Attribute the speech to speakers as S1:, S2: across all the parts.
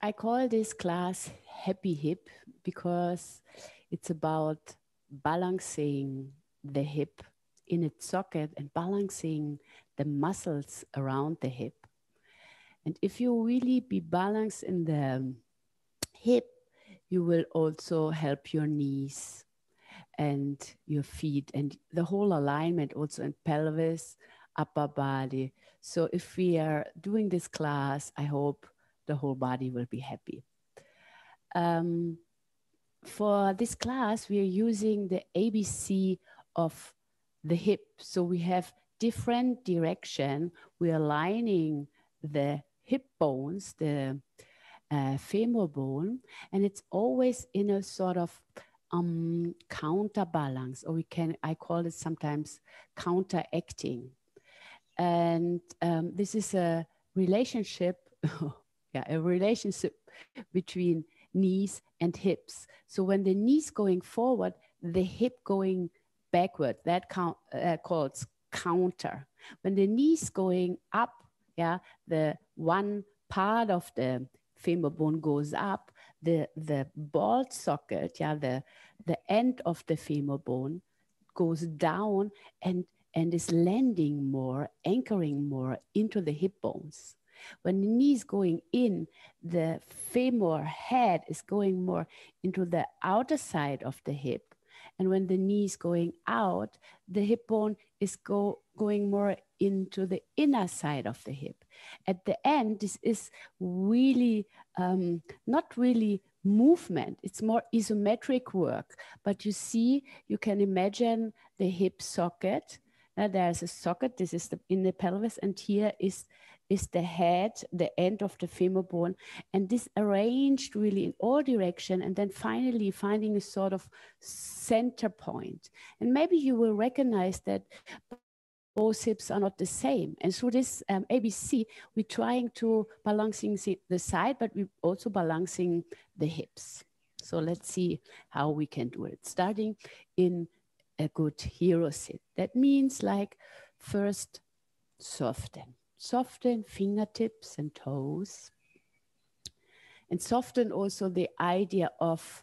S1: I call this class Happy Hip because it's about balancing the hip in its socket and balancing the muscles around the hip. And if you really be balanced in the hip, you will also help your knees and your feet and the whole alignment also in pelvis, upper body. So if we are doing this class, I hope the whole body will be happy. For this class, we are using the ABC of the hip. So we have different direction. We are aligning the hip bones, the femur bone, and it's always in a sort of counterbalance, or I call it sometimes counteracting. And this is a relationship, a relationship between knees and hips. So when the knees going forward, the hip going backward, that calls counter. When the knees going up, the one part of the femur bone goes up, the ball socket, the end of the femur bone goes down and is landing more, anchoring more into the hip bones. When the knee is going in, the femur head is going more into the outer side of the hip. And when the knee is going out, the hip bone is going more into the inner side of the hip. At the end, this is really not really movement. It's more isometric work. But you see, you can imagine the hip socket. There's a socket. This is in the pelvis, and here is the head, the end of the femur bone, and this arranged really in all direction, and then finally finding a sort of center point. And maybe you will recognize that both hips are not the same. And through this ABC, we're trying to balancing the side, but we're also balancing the hips. So let's see how we can do it. Starting in a good hero sit. That means like first soften fingertips and toes, and soften also the idea of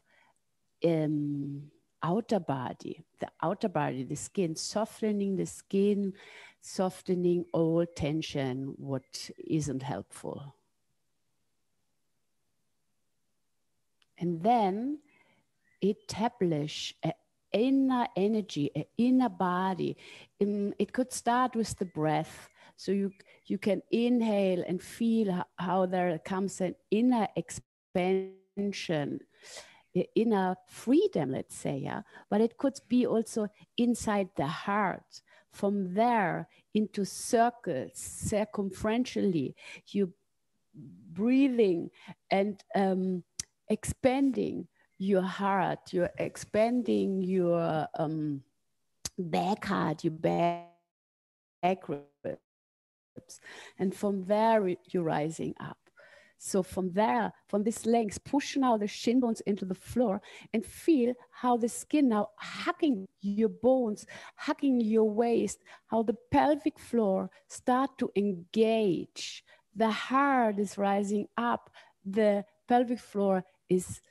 S1: outer body, the skin, softening the skin, softening all tension, what isn't helpful. And then establish an inner energy, an inner body. It could start with the breath. So you can inhale and feel how there comes an inner expansion, inner freedom, let's say, yeah. But it could be also inside the heart. From there into circles, circumferentially, you breathing and expanding your heart, you're expanding your back heart, your back ribs. And from there, you're rising up. So from there, from this length, push now the shin bones into the floor and feel how the skin now hugging your bones, hugging your waist, how the pelvic floor start to engage. The heart is rising up, the pelvic floor is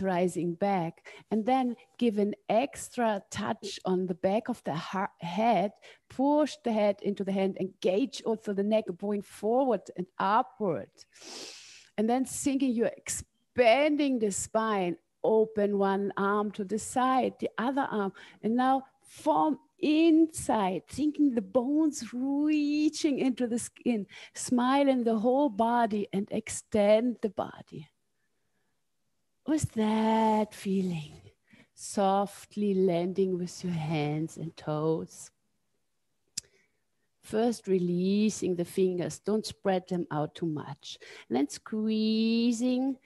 S1: rising back, and then give an extra touch on the back of the head, push the head into the hand, engage also the neck going forward and upward. And then thinking you're expanding the spine, open one arm to the side, the other arm, and now from inside, thinking the bones reaching into the skin, smile in the whole body and extend the body. With that feeling, softly landing with your hands and toes. First releasing the fingers, don't spread them out too much. And then squeezing,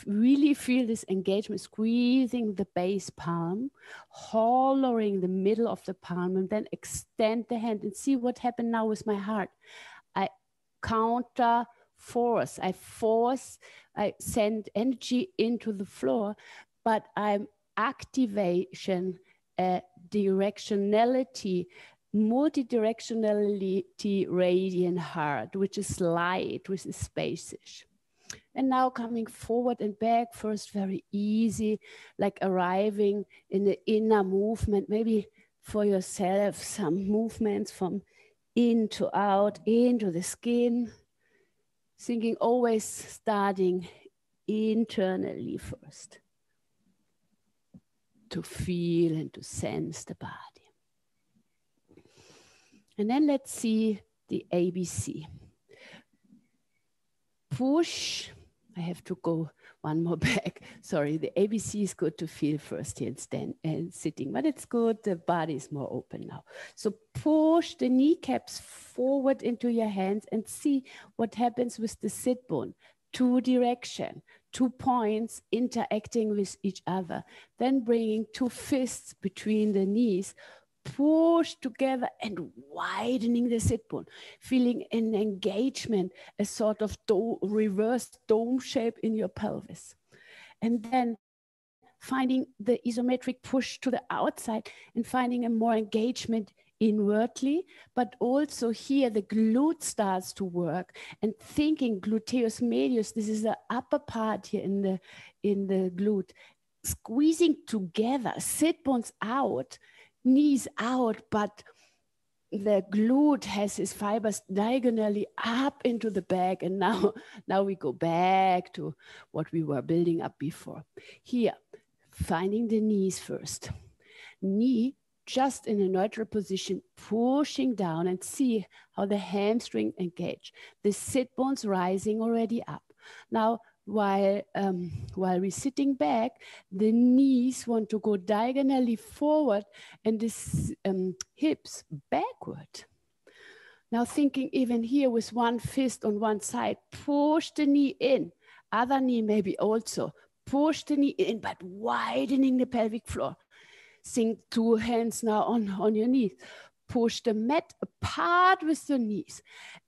S1: really feel this engagement, squeezing the base palm, hollowing the middle of the palm, and then extend the hand and see what happened now with my heart. I counter force, I send energy into the floor, but I'm activation, directionality, multidirectionality radiant heart, which is light, which is spacious. And now coming forward and back, first very easy, like arriving in the inner movement, maybe for yourself, some movements from in to out, into the skin, thinking always starting internally first, to feel and to sense the body. And then let's see the ABC. Push. I have to go one more back. Sorry, the ABC is good to feel first here and stand and sitting, but it's good. The body is more open now. So push the kneecaps forward into your hands and see what happens with the sit bone. Two direction, 2 points interacting with each other. Then bringing 2 fists between the knees. Push together and widening the sit bone, feeling an engagement, a sort of reverse dome shape in your pelvis. And then finding the isometric push to the outside and finding a more engagement inwardly, but also here the glute starts to work and thinking gluteus medius, this is the upper part here in the glute, squeezing together, sit bones out, knees out, but the glute has his fibers diagonally up into the back. And now we go back to what we were building up before. Here, finding the knees first. Knee just in a neutral position, pushing down and see how the hamstring engage. The sit bones rising already up. Now, while we're sitting back, the knees want to go diagonally forward and the hips backward. Now thinking even here with one fist on one side, push the knee in, other knee maybe also, push the knee in, but widening the pelvic floor. Sink 2 hands now on your knees. Push the mat apart with your knees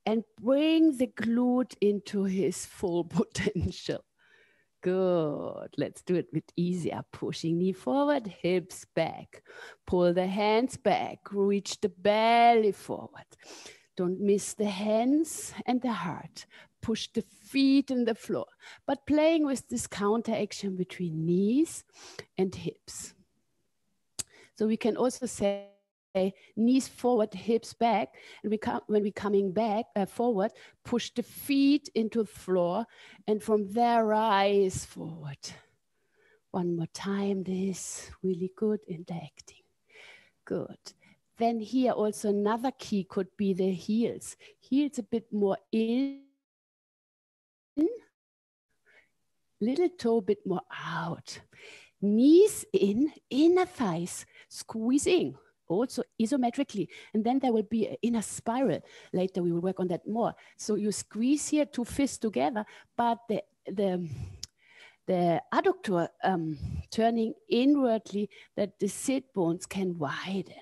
S1: and bring the glute into his full potential. Good. Let's do it with easier. Pushing knee forward, hips back. Pull the hands back. Reach the belly forward. Don't miss the hands and the heart. Push the feet in the floor. But playing with this counter action between knees and hips. So we can also say knees forward, hips back. And when we're coming back forward, push the feet into the floor. And from there, rise forward. One more time, this really good interacting. Good. Then here also another key could be the heels. Heels a bit more in. Little toe a bit more out. Knees in, inner thighs, squeezing, also isometrically. And then there will be an inner spiral. Later we will work on that more. So you squeeze here 2 fists together, but the adductor turning inwardly that the sit bones can widen.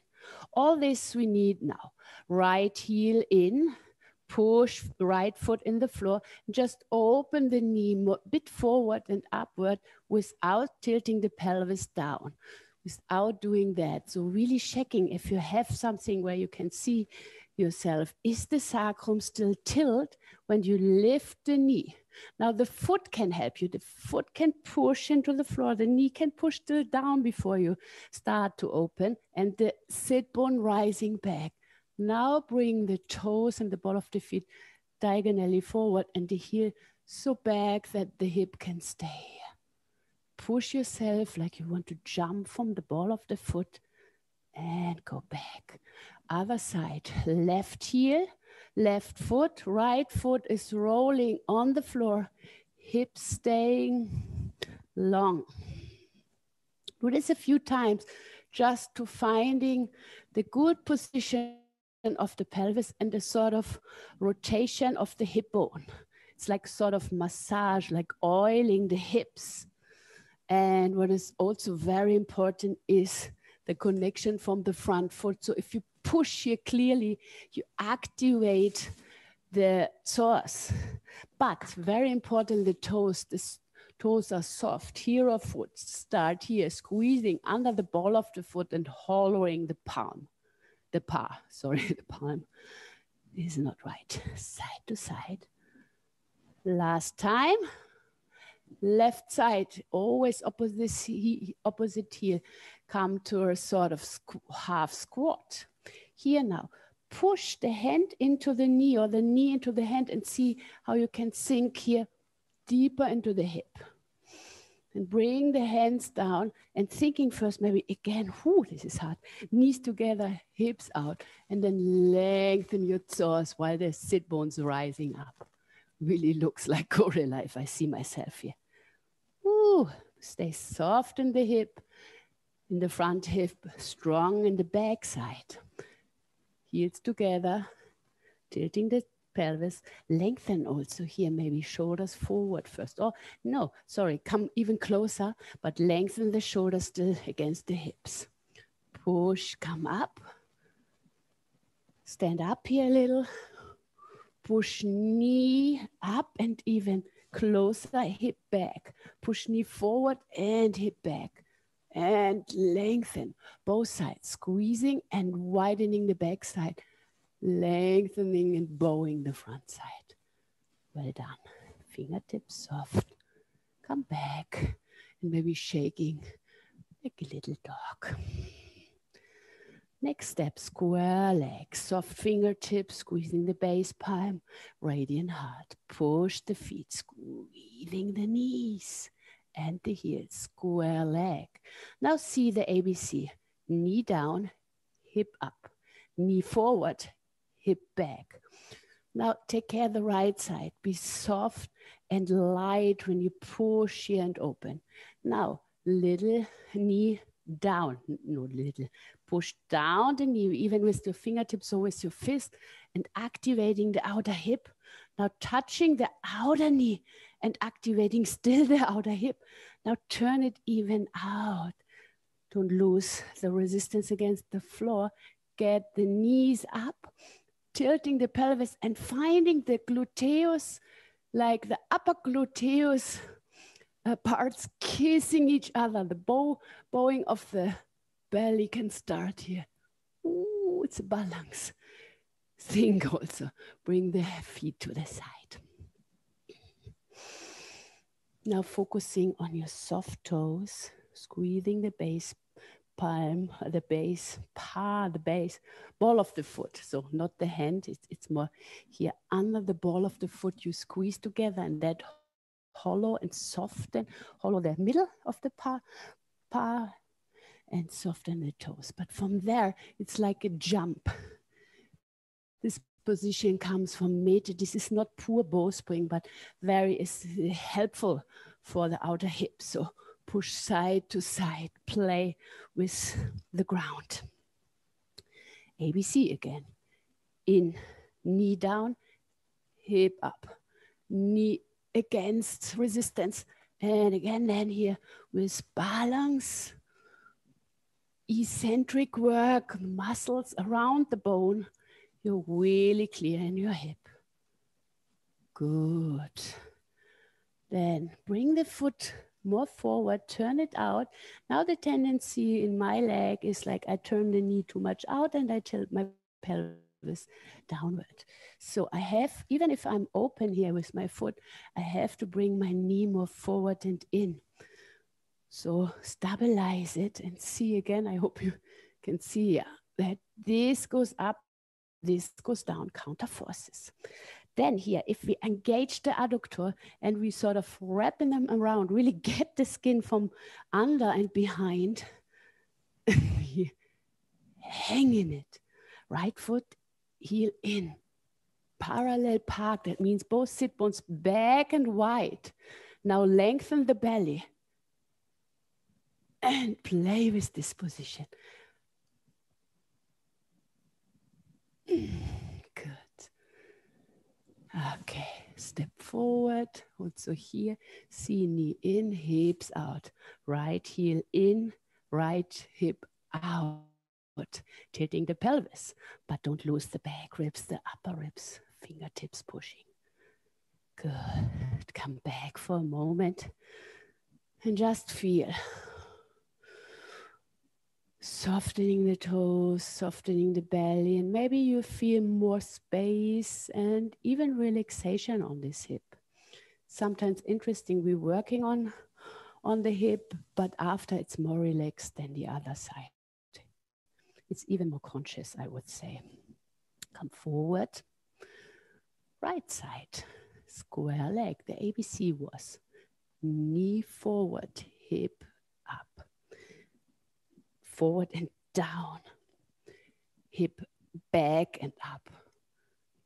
S1: All this we need now. Right heel in, push right foot in the floor, just open the knee a bit forward and upward without tilting the pelvis down, without doing that. So really checking if you have something where you can see yourself. Is the sacrum still tilt when you lift the knee? Now the foot can help you. The foot can push into the floor. The knee can push still down before you start to open, and the sit bone rising back. Now bring the toes and the ball of the feet diagonally forward and the heel so back that the hip can stay. Push yourself like you want to jump from the ball of the foot and go back. Other side, left heel, left foot, right foot is rolling on the floor, hips staying long. Do this a few times just to finding the good position of the pelvis and the sort of rotation of the hip bone. It's like sort of massage, like oiling the hips. And what is also very important is the connection from the front foot. So if you push here clearly, you activate the psoas. But very important, the toes. The toes are soft. Here our foot. Start here, squeezing under the ball of the foot and hollowing the palm. the palm is not right. Side to side. Last time. Left side, always opposite heel. Come to a sort of half squat. Here now, push the hand into the knee or the knee into the hand and see how you can sink here deeper into the hip. And bring the hands down and thinking first, maybe again, this is hard. Knees together, hips out, and then lengthen your psoas while the sit bones rising up. Really looks like gorilla if I see myself here. Stay soft in the hip, in the front hip, strong in the back side. Heels together, tilting the pelvis. Lengthen also here, maybe shoulders forward first. Oh, no, sorry, come even closer, but lengthen the shoulders still against the hips. Push, come up. Stand up here a little. Push knee up and even closer, hip back. Push knee forward and hip back. And lengthen both sides, squeezing and widening the back side, lengthening and bowing the front side. Well done. Fingertips soft. Come back and maybe shaking like a little dog. Next step, square legs, soft fingertips, squeezing the base palm, radiant heart. Push the feet, squeezing the knees and the heels, square leg. Now see the ABC, knee down, hip up, knee forward, hip back. Now take care of the right side, be soft and light when you push here and open. Now, little knee down, no little, push down the knee, even with your fingertips or with your fist, and activating the outer hip. Now touching the outer knee and activating still the outer hip. Now turn it even out. Don't lose the resistance against the floor. Get the knees up, tilting the pelvis and finding the gluteus, like the upper gluteus parts kissing each other. The bowing of the belly can start here. Ooh, it's a balance. Think also. Bring the feet to the side. Now focusing on your soft toes, squeezing the base palm, the base ball of the foot. So not the hand, it's more here under the ball of the foot. You squeeze together and that hollow and soften, hollow the middle of the palm and soften the toes. But from there, it's like a jump. This position comes from meta. This is not pure bowspring, but very helpful for the outer hip. So push side to side, play with the ground. ABC again. In, knee down, hip up, knee against resistance. And again, then here with balance, eccentric work, muscles around the bone. You're really clear in your hip. Good. Then bring the foot more forward, turn it out. Now the tendency in my leg is like I turn the knee too much out and I tilt my pelvis downward. So I have, even if I'm open here with my foot, I have to bring my knee more forward and in. So stabilize it and see again. I hope you can see that this goes up, this goes down, counter forces. Then here, if we engage the adductor and we sort of wrapping them around, really get the skin from under and behind, hang in it. Right foot, heel in. Parallel park, that means both sit bones back and wide. Now lengthen the belly and play with this position. Good. Okay, step forward, also here, see knee in, hips out, right heel in, right hip out, tilting the pelvis, but don't lose the back ribs, the upper ribs, fingertips pushing. Good, come back for a moment and just feel. Softening the toes, softening the belly, and maybe you feel more space and even relaxation on this hip. Sometimes interesting, we're working on the hip, but after it's more relaxed than the other side. It's even more conscious, I would say. Come forward. Right side, square leg. The ABC was knee forward, hip up. Forward and down. Hip back and up.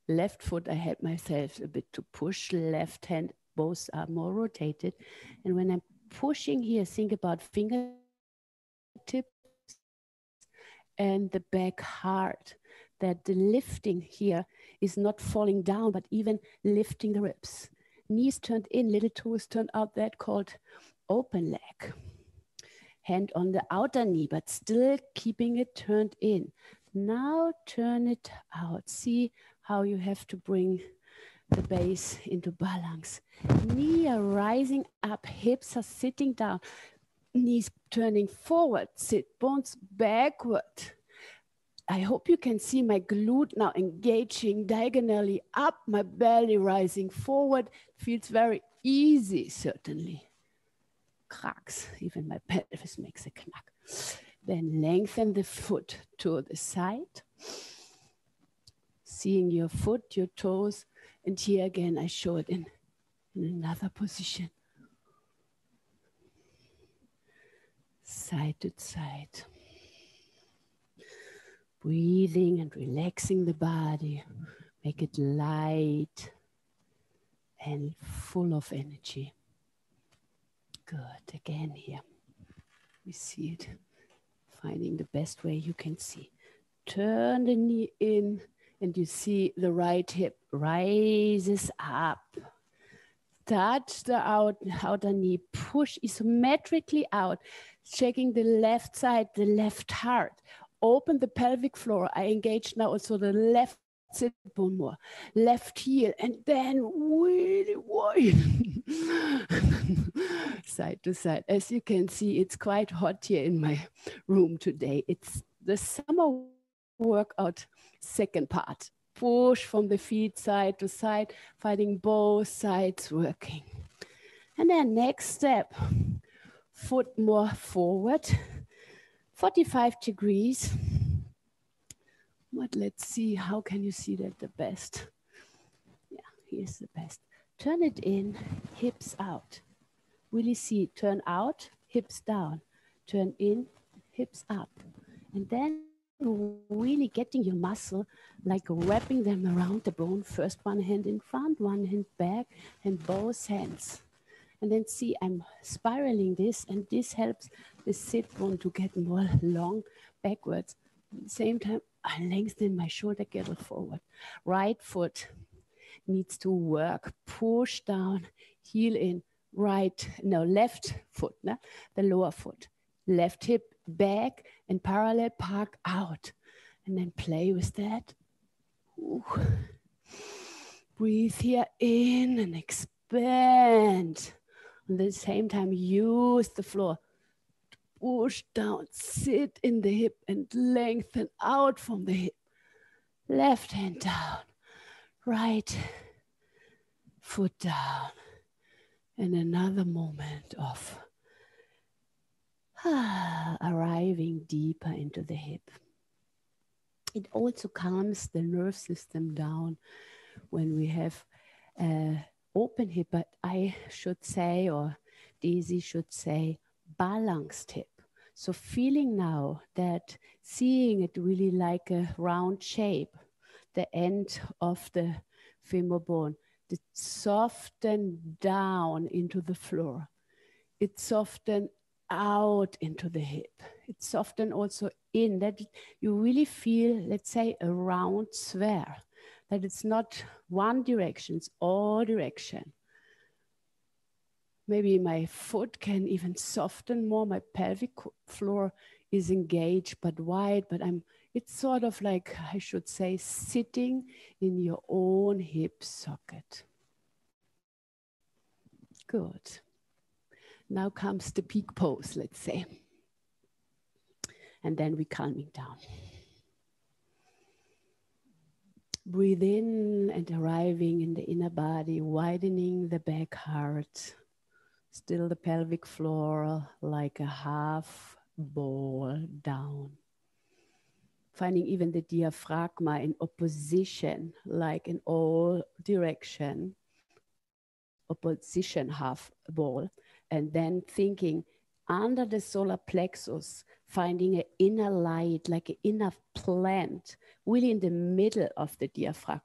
S1: Left foot, I had myself a bit to push. Left hand, both are more rotated. And when I'm pushing here, think about fingertips and the back hard. That the lifting here is not falling down, but even lifting the ribs. Knees turned in, little toes turned out, that called open leg. Hand on the outer knee, but still keeping it turned in. Now turn it out. See how you have to bring the base into balance. Knee are rising up, hips are sitting down, knees turning forward, sit bones backward. I hope you can see my glute now engaging diagonally up, my belly rising forward. Feels very easy, certainly. Cracks, even my pelvis makes a knack. Then lengthen the foot to the side. Seeing your foot, your toes, and here again, I show it in another position. Side to side. Breathing and relaxing the body. Make it light and full of energy. Good, again here. We see it. Finding the best way you can see. Turn the knee in and you see the right hip rises up. Touch the outer knee, push isometrically out, checking the left side, the left heart. Open the pelvic floor. I engage now also the left sit bone more, left heel, and then really wide. Side to side. As you can see, it's quite hot here in my room today. It's the summer workout second part. Push from the feet side to side, finding both sides working. And then next step, foot more forward, 45 degrees. But let's see, how can you see that the best? Yeah, here's the best. Turn it in, hips out. Really see, turn out, hips down. Turn in, hips up. And then really getting your muscle, like wrapping them around the bone. First one hand in front, one hand back, and both hands. And then see, I'm spiraling this, and this helps the sit bone to get more long backwards. At the same time, I lengthen my shoulder girdle forward. Right foot needs to work. Push down, heel in, left foot, the lower foot. Left hip back and parallel park out. And then play with that. Ooh. Breathe here in and expand. At the same time, use the floor. Push down, sit in the hip and lengthen out from the hip. Left hand down, right foot down. And another moment of arriving deeper into the hip. It also calms the nerve system down when we have open hip, but I should say, or Daisy should say, balanced hip. So feeling now that, seeing it really like a round shape, the end of the femur bone, it soften down into the floor. It soften out into the hip. It soften also in, that you really feel, let's say, a round sphere, that it's not one direction, it's all direction. Maybe my foot can even soften more. My pelvic floor is engaged but wide, but it's sort of like, I should say, sitting in your own hip socket. Good. Now comes the peak pose, let's say. And then we're calming down. Breathe in and arriving in the inner body, widening the back heart. Still the pelvic floor like a half ball down. Finding even the diaphragma in opposition, like in all direction, opposition half ball. And then thinking under the solar plexus, finding an inner light, like an inner plant, really in the middle of the diaphragm.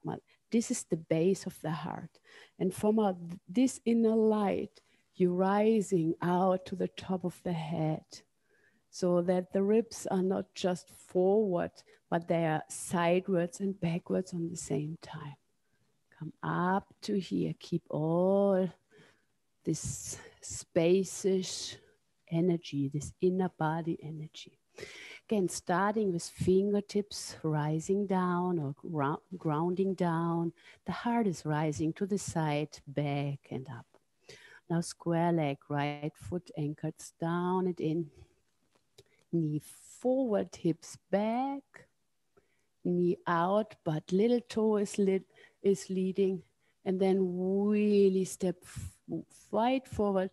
S1: This is the base of the heart. And from this inner light, you're rising out to the top of the head so that the ribs are not just forward, but they are sidewards and backwards on the same time. Come up to here, keep all this spacious energy, this inner body energy. Again, starting with fingertips rising down or grounding down. The heart is rising to the side, back and up. Now square leg, right foot anchored down and in. Knee forward, hips back. Knee out, but little toe is leading. And then really step right forward,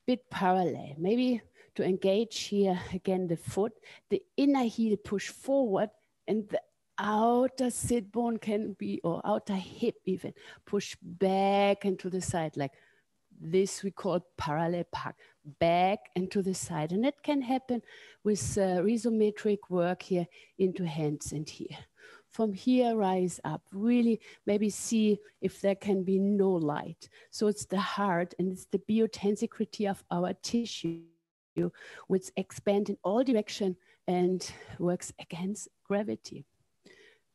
S1: bit parallel. Maybe to engage here, again, the foot, the inner heel push forward and the outer sit bone can be, or outer hip even, push back and to the side, like this we call parallel park, back and to the side. And it can happen with rhizometric work here into hands and here. From here, rise up, really maybe see if there can be no light. So it's the heart and it's the biotensicrity of our tissue, which expands in all direction and works against gravity.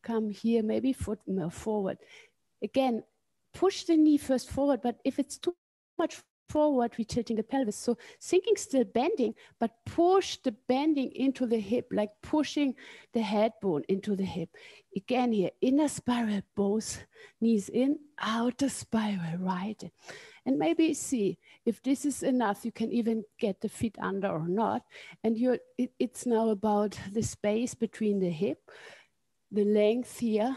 S1: Come here, maybe foot more forward. Again, push the knee first forward, but if it's too much forward, we're tilting the pelvis. So sinking, still bending, but push the bending into the hip, like pushing the head bone into the hip. Again here, inner spiral, both knees in, outer spiral, right. And maybe see if this is enough, you can even get the feet under or not. And it's now about the space between the hip, the length here,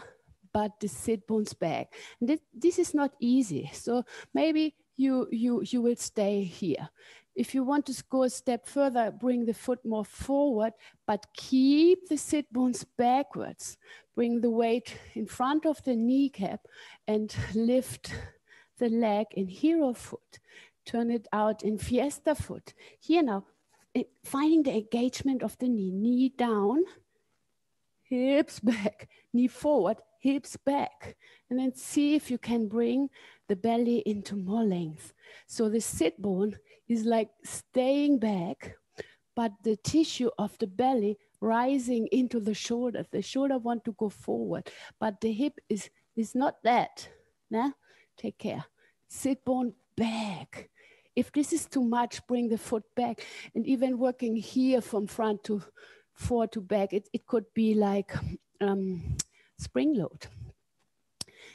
S1: but the sit bones back. And this is not easy. So maybe you will stay here. If you want to go a step further, bring the foot more forward, but keep the sit bones backwards. Bring the weight in front of the kneecap and lift the leg in hero foot. Turn it out in fiesta foot. Here now, finding the engagement of the knee. Knee down, hips back, knee forward, hips back. And then see if you can bring the belly into more length. So the sit bone is like staying back, but the tissue of the belly rising into the shoulder. The shoulder want to go forward, but the hip is not that. Nah? Take care. Sit bone back. If this is too much, bring the foot back. And even working here from front to forward to back, it could be like spring load.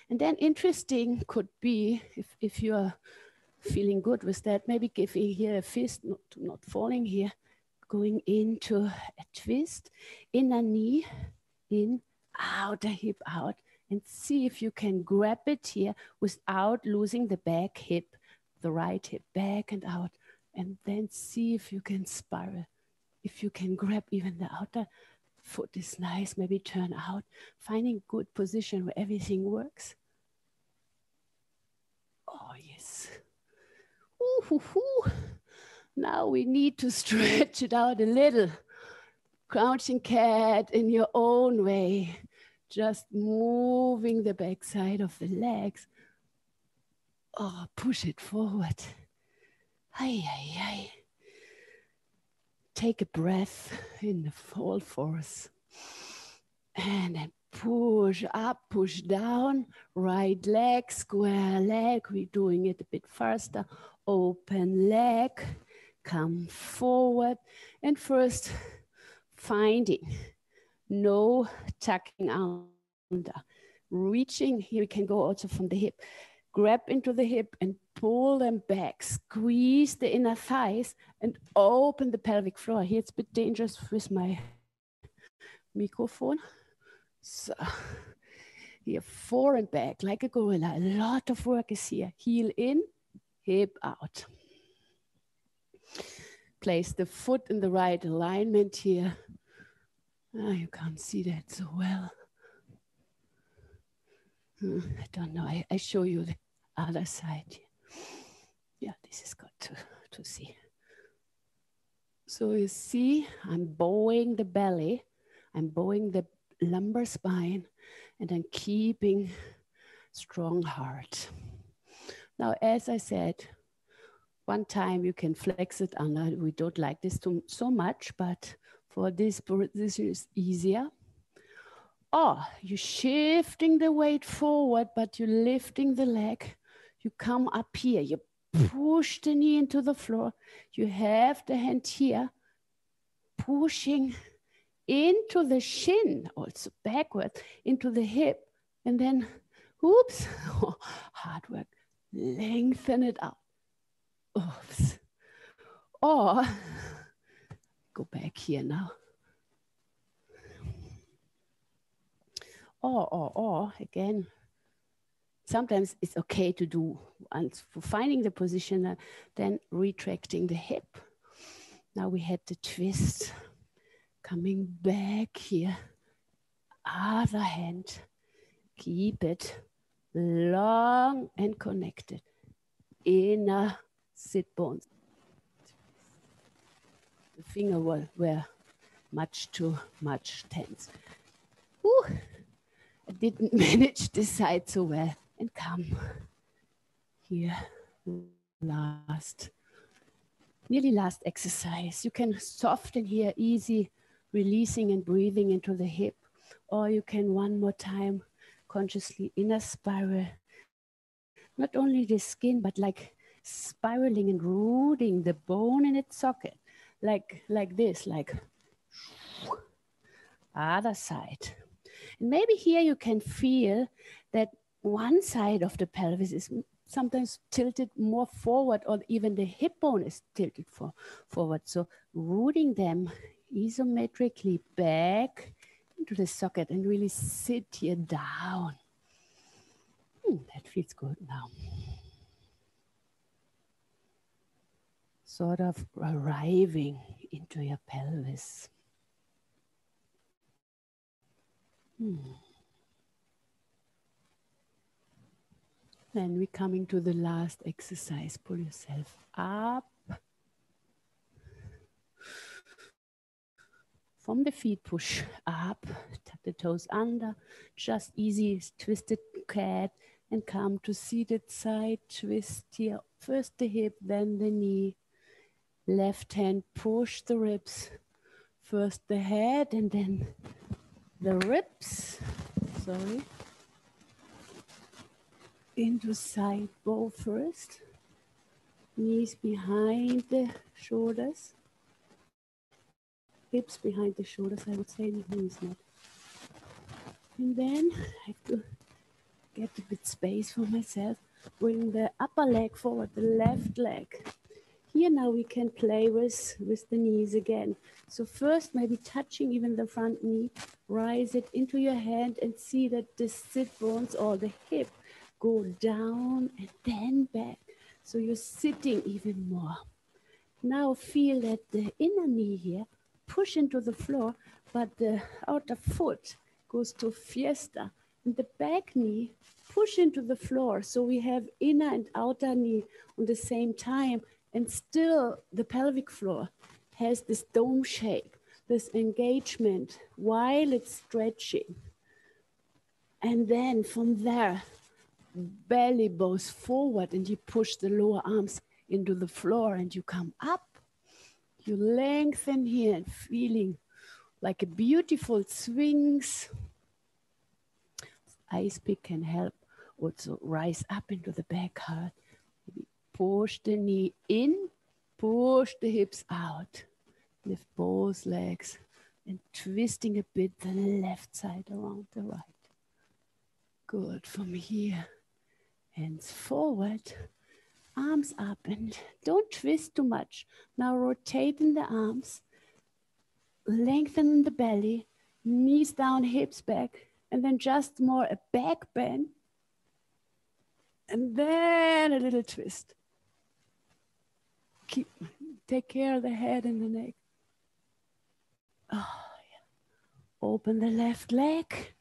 S1: And then interesting could be, if you're feeling good with that, maybe giving here a fist, not falling here, going into a twist, inner knee, in, outer hip out, and see if you can grab it here without losing the back hip, the right hip back and out, and then see if you can spiral. If you can grab even the outer foot is nice, maybe turn out, finding good position where everything works. Oh, yes. Ooh, hoo, hoo. Now we need to stretch it out a little. Crouching cat in your own way. Just moving the backside of the legs. Oh, push it forward. Ay, ay, ay. Take a breath in the full force. And then push up, push down, right leg, square leg. We're doing it a bit faster. Open leg, come forward. And first, finding no tucking under. Reaching, here we can go also from the hip. grab into the hip and pull them back. Squeeze the inner thighs and open the pelvic floor. Here it's a bit dangerous with my microphone. So here, forward and back like a gorilla. A lot of work is here. Heel in, hip out. Place the foot in the right alignment here. Oh, you can't see that so well. I don't know. I show you the other side. Yeah, this is good to see. So you see, I'm bowing the belly. I'm bowing the lumbar spine, and I'm keeping strong heart. Now, as I said, one time you can flex it under. We don't like this so much, but for this is easier. Or you're shifting the weight forward, but you're lifting the leg. You come up here, you push the knee into the floor. You have the hand here, pushing into the shin, also backward, into the hip. And then, oops, hard work, lengthen it out. Oops. Or, go back here now. Or again, sometimes it's okay to do, and for finding the position, then retracting the hip. Now we had the twist, coming back here, other hand, keep it long and connected, inner sit bones. The finger were much too much tense. Ooh. I didn't manage this side so well. And come here, nearly last exercise. You can soften here, easy releasing and breathing into the hip, or you can one more time consciously inner spiral. Not only the skin, but like spiraling and rooting the bone in its socket, like this, like other side. And maybe here you can feel that one side of the pelvis is sometimes tilted more forward, or even the hip bone is tilted forward. So rooting them isometrically back into the socket and really sit here down. That feels good now. Sort of arriving into your pelvis. Then we're coming to the last exercise. Pull yourself up. From the feet, push up, tuck the toes under, just easy twisted cat, and come to seated side twist here. First the hip, then the knee. Left hand, push the ribs. First the head and then the ribs. Sorry. Into side bow first. Knees behind the shoulders. Hips behind the shoulders, I would say, knees not. And then I have to get a bit space for myself. Bring the upper leg forward, the left leg. Here now we can play with the knees again. So first maybe touching even the front knee, rise it into your hand and see that the sit bones or the hip go down and then back. So you're sitting even more. Now feel that the inner knee here push into the floor, but the outer foot goes to fiesta. And the back knee push into the floor. So we have inner and outer knee on the same time. And still the pelvic floor has this dome shape, this engagement while it's stretching. And then from there, belly bows forward and you push the lower arms into the floor and you come up. You lengthen here and feeling like a beautiful swings. Ice pick can help also rise up into the back heart. Push the knee in, push the hips out. Lift both legs and twisting a bit the left side around the right. Good. From here, Hands forward, arms up, and don't twist too much. Now rotating the arms, lengthen the belly, knees down, hips back, and then just more a back bend, and then a little twist. Take care of the head and the neck. Oh, yeah. Open the left leg,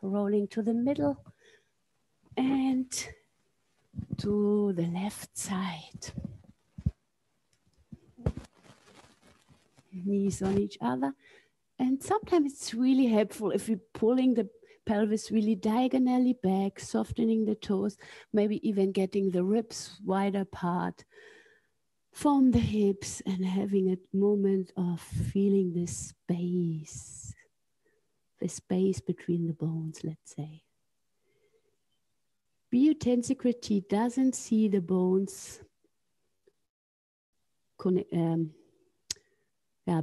S1: rolling to the middle and to the left side. Knees on each other. And sometimes it's really helpful if you're pulling the pelvis really diagonally back, softening the toes, maybe even getting the ribs wide apart from the hips and having a moment of feeling the space between the bones, let's say. Biotensicrity doesn't see the bones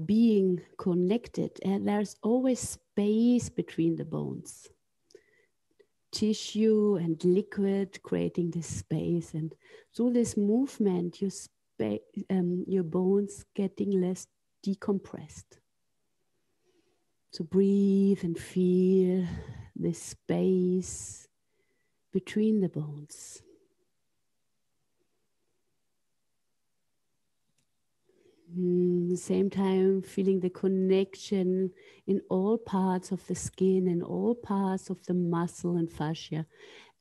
S1: being connected, and there's always space between the bones. Tissue and liquid creating this space, and through this movement, your bones getting less decompressed. So breathe and feel this space between the bones. At the same time, feeling the connection in all parts of the skin and all parts of the muscle and fascia.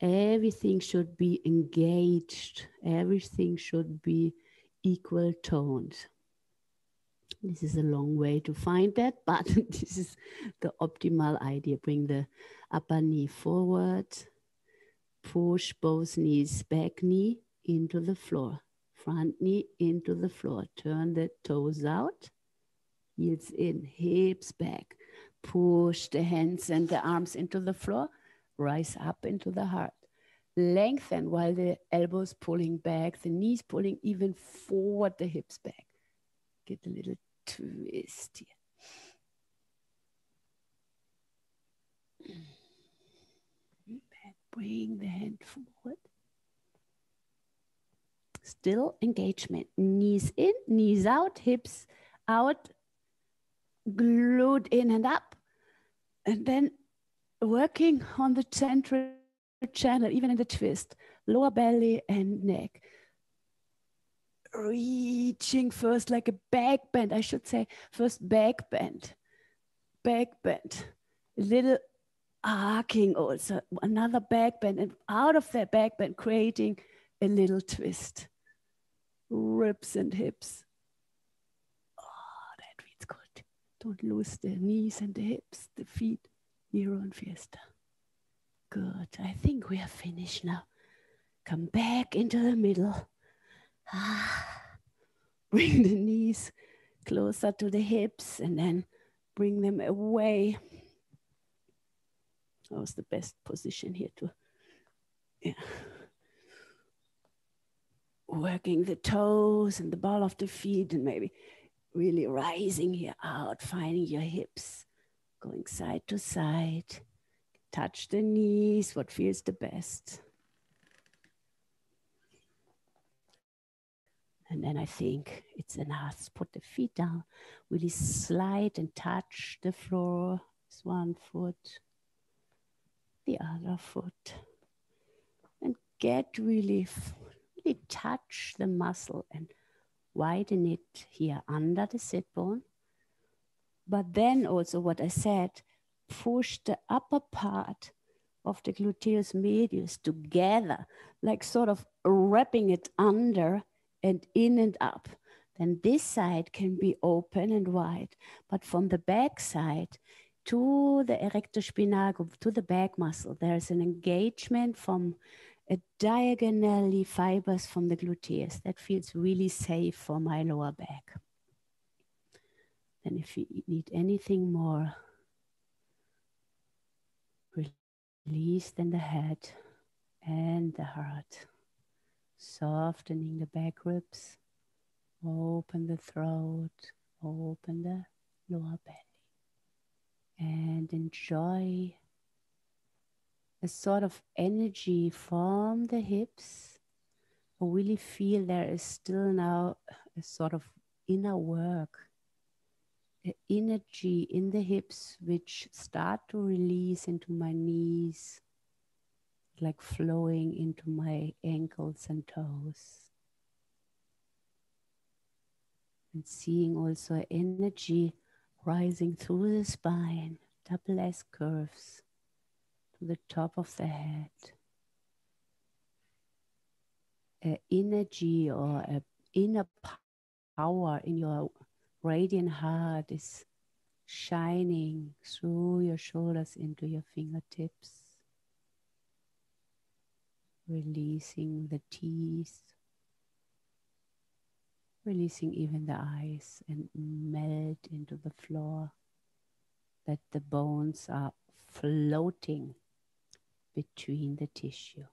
S1: Everything should be engaged. Everything should be equal toned. This is a long way to find that, but this is the optimal idea. Bring the upper knee forward. Push both knees, back knee into the floor. Front knee into the floor. Turn the toes out. Heels in, hips back. Push the hands and the arms into the floor. Rise up into the heart. Lengthen while the elbows pulling back, the knees pulling even forward, the hips back. Get a little twist here. Bring the hand forward. Still engagement. Knees in, knees out, hips out, glute in and up. And then working on the central channel, even in the twist, lower belly and neck. Reaching first like a back bend. I should say first back bend. Back bend. A little arcing also. Another back bend. And out of that back bend, creating a little twist. Ribs and hips. Oh, that feels good. Don't lose the knees and the hips, the feet. Nero and Fiesta. Good. I think we are finished now. Come back into the middle. Bring the knees closer to the hips and then bring them away. That was the best position here to working the toes and the ball of the feet and maybe really rising here out, finding your hips, going side to side. Touch the knees, what feels the best. And then I think it's enough. Put the feet down, really slide and touch the floor. It's one foot, the other foot. And get really touch the muscle and widen it here under the sit bone. But then also what I said, push the upper part of the gluteus medius together, like sort of wrapping it under and in and up. Then this side can be open and wide, but from the back side to the erector spinatum, to the back muscle, there's an engagement from a diagonally fibers from the gluteus. That feels really safe for my lower back. And if you need anything more, release then the head and the heart. Softening the back ribs. Open the throat. Open the lower belly. And enjoy a sort of energy from the hips. I really feel there is still now a sort of inner work, energy in the hips which start to release into my knees, like flowing into my ankles and toes. And seeing also energy rising through the spine, double S curves to the top of the head. An energy or an inner power in your radiant heart is shining through your shoulders into your fingertips, releasing the teeth, releasing even the eyes, and melt into the floor, that the bones are floating between the tissue.